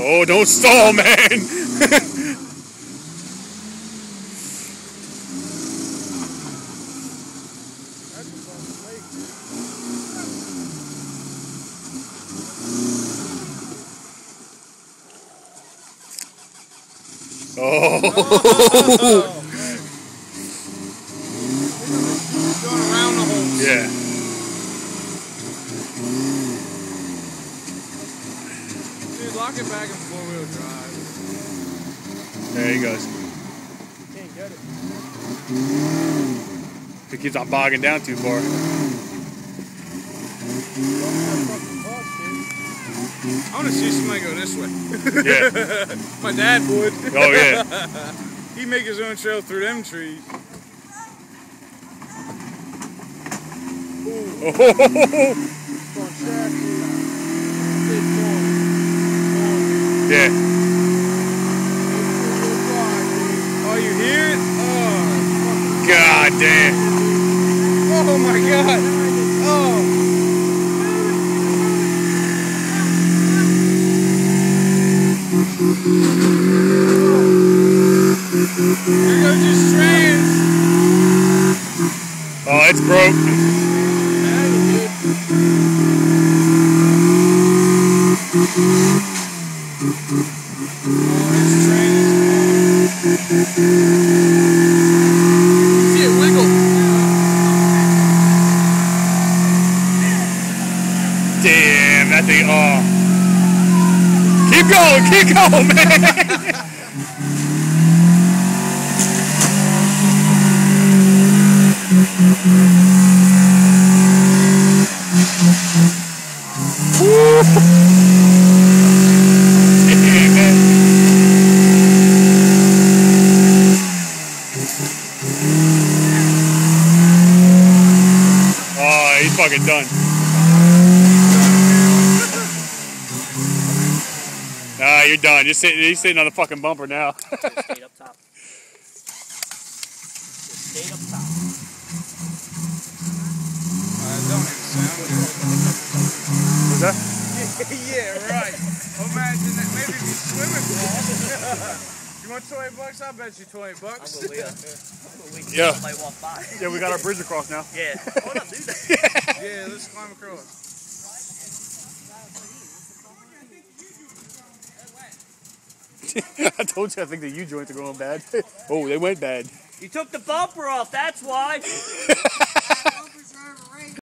Oh, don't stall, man. Oh. Going around the holes. Yeah. Dude, lock it back in 4-wheel drive. There he goes. Can't get it. He keeps on bogging down too far. I want to see somebody go this way. Yeah. My dad would. Oh, yeah. He'd make his own trail through them trees. Oh. Yeah. Oh, you hear it? Oh. God damn. Oh my God. Oh. Here goes your strands. Oh, it's broke. See it wiggle. Damn, that thing, oh. Keep going, man. Woo. Oh, he's fucking done. Nah, you're done. He's sitting on the fucking bumper now. Just stayed up top. Just stayed up top. Don't make it sound good. What's that? Yeah, right. Imagine that. Maybe if you swimming pool. You want $20? I'll bet you $20. I'm gonna wait till Yeah. somebody walk by. Yeah, we got our bridge across now. Yeah. Hold up, do that. Yeah, let's climb across. I told you I think the U-joints are going bad. Oh, they went bad. You took the bumper off, that's why.